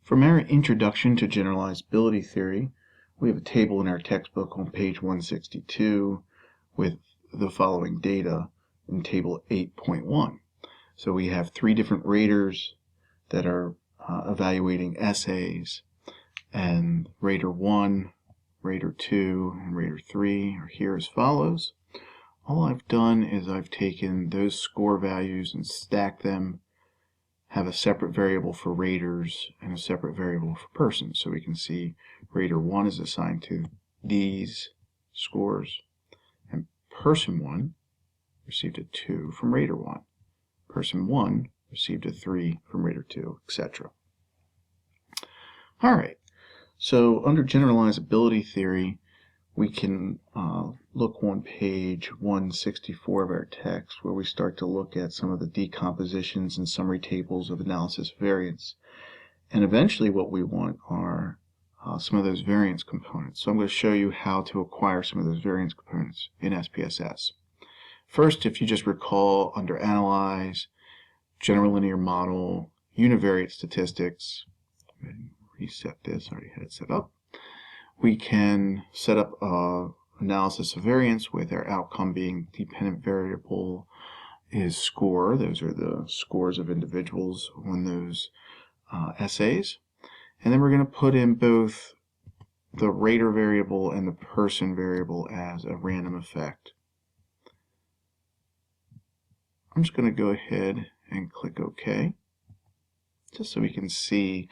From our introduction to generalizability theory, we have a table in our textbook on page 162 with the following data in table 8.1. So we have three different raters that are evaluating essays, and rater 1, rater 2, and rater 3 are here as follows. All I've done is I've taken those score values and stacked them, have a separate variable for raters and a separate variable for persons. So we can see rater 1 is assigned to these scores, and person 1 received a 2 from rater 1. Person 1 received a 3 from rater 2, etc. Alright, so under generalizability theory, we can look on page 164 of our text, where we start to look at some of the decompositions and summary tables of analysis of variance. And eventually what we want are some of those variance components. So I'm going to show you how to acquire some of those variance components in SPSS. First, if you just recall, under Analyze, General Linear Model, Univariate Statistics, reset this, I already had it set up. We can set up analysis of variance with our outcome being dependent variable is score. Those are the scores of individuals on those essays. And then we're going to put in both the rater variable and the person variable as a random effect. I'm just going to go ahead and click OK, just so we can see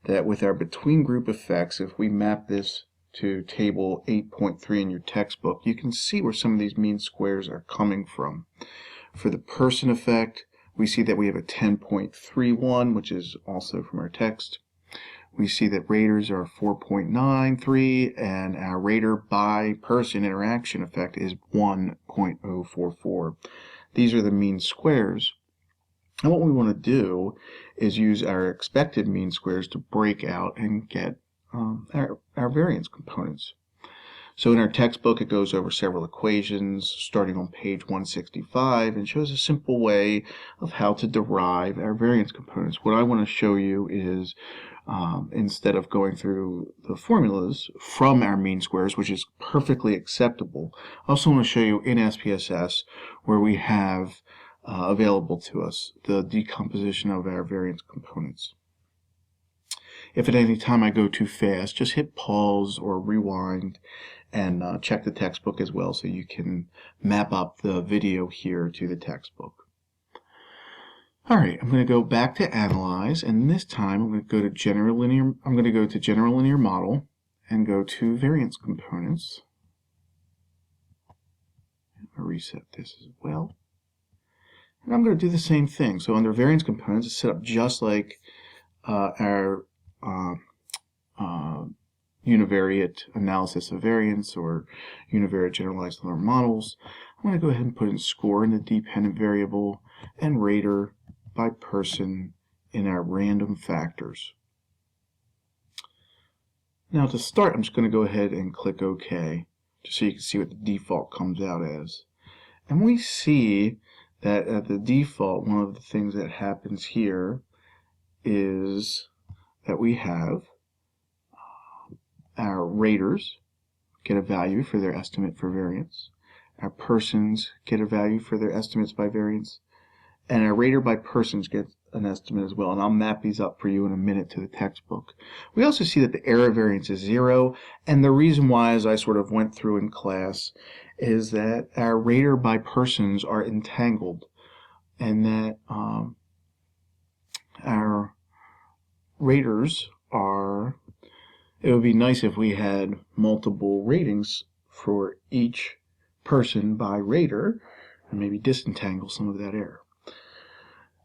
that with our between group effects, if we map this to table 8.3 in your textbook, you can see where some of these mean squares are coming from. For the person effect, we see that we have a 10.31, which is also from our text. We see that raters are 4.93, and our rater by person interaction effect is 1.044. These are the mean squares. And what we want to do is use our expected mean squares to break out and get our variance components. So in our textbook, it goes over several equations starting on page 165 and shows a simple way of how to derive our variance components. What I want to show you is instead of going through the formulas from our mean squares, which is perfectly acceptable, I also want to show you in SPSS where we have available to us the decomposition of our variance components. If at any time I go too fast, just hit pause or rewind and check the textbook as well, so you can map up the video here to the textbook. Alright, I'm going to go back to Analyze, and this time I'm going to go to General Linear Model and go to Variance Components. I'll reset this as well. And I'm going to do the same thing. So under Variance Components, it's set up just like our univariate analysis of variance or univariate generalized linear models. I'm going to go ahead and put in score in the dependent variable and rater by person in our random factors. Now to start, I'm just going to go ahead and click OK, just so you can see what the default comes out as. And we see that at the default, one of the things that happens here is that we have our raters get a value for their estimate for variance, our persons get a value for their estimates by variance, and our rater by persons gets an estimate as well. And I'll map these up for you in a minute to the textbook. We also see that the error variance is 0, and the reason why, as I sort of went through in class, is that our rater by persons are entangled, and that our raters are, it would be nice if we had multiple ratings for each person by rater, and maybe disentangle some of that error.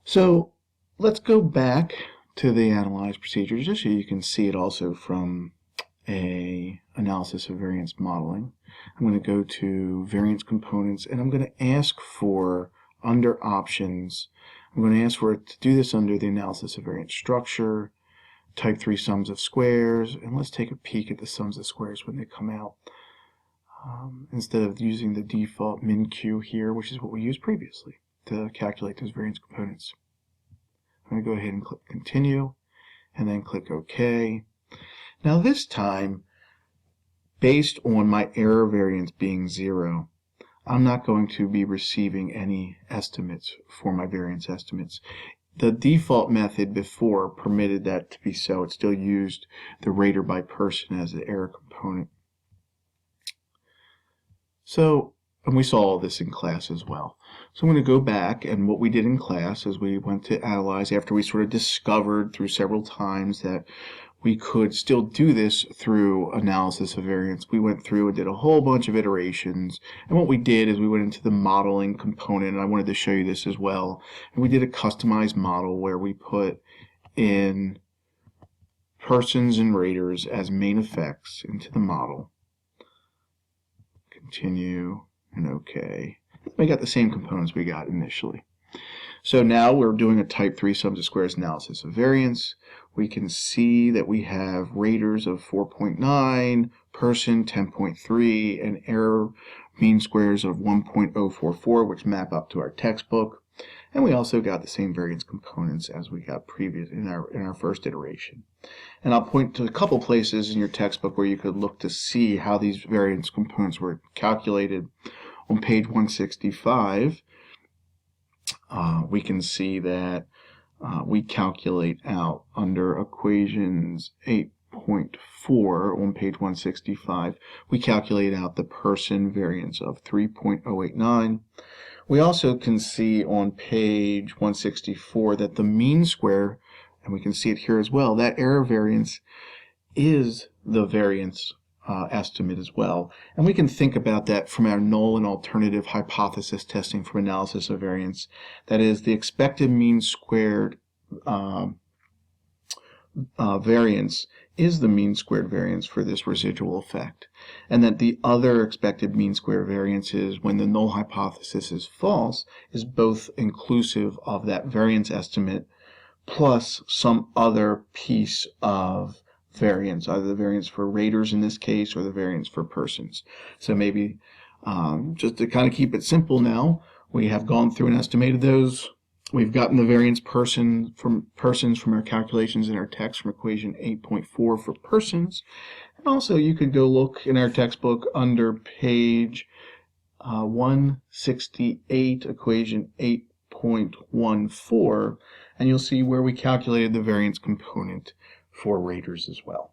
So let's go back to the Analyze procedure just so you can see it also from a analysis of variance modeling. I'm going to go to Variance Components, and I'm going to ask for, under Options, I'm going to ask for it to do this under the Analysis of Variance structure, type 3 sums of squares, and let's take a peek at the sums of squares when they come out, instead of using the default min-q here, which is what we used previously to calculate those variance components. I'm going to go ahead and click Continue, and then click OK. Now this time, based on my error variance being 0, I'm not going to be receiving any estimates for my variance estimates. The default method before permitted that to be so. It still used the rater by person as the error component. So, and we saw all this in class as well. So I'm going to go back, and what we did in class is we went to analyze after we sort of discovered through several times that we could still do this through analysis of variance. We went through and did a whole bunch of iterations, and what we did is we went into the modeling component, and I wanted to show you this as well. And we did a customized model where we put in persons and raters as main effects into the model. Continue and OK. We got the same components we got initially. So now we're doing a type 3 sums of squares analysis of variance. We can see that we have raters of 4.9, person 10.3, and error mean squares of 1.044, which map up to our textbook. And we also got the same variance components as we got previous in our first iteration. And I'll point to a couple places in your textbook where you could look to see how these variance components were calculated. On page 165, we can see that we calculate out under equations 8.4 on page 165, we calculate out the person variance of 3.089. We also can see on page 164 that the mean square, and we can see it here as well, that error variance is the variance estimate as well. And we can think about that from our null and alternative hypothesis testing from analysis of variance. That is, the expected mean squared variance is the mean squared variance for this residual effect. And that the other expected mean squared variance is, when the null hypothesis is false, is both inclusive of that variance estimate plus some other piece of variance, either the variance for raters in this case or the variance for persons. So maybe just to kind of keep it simple now, we have gone through and estimated those. We've gotten the variance persons from our calculations in our text from equation 8.4 for persons. And also you could go look in our textbook under page 168, equation 8.14, and you'll see where we calculated the variance component for raters as well.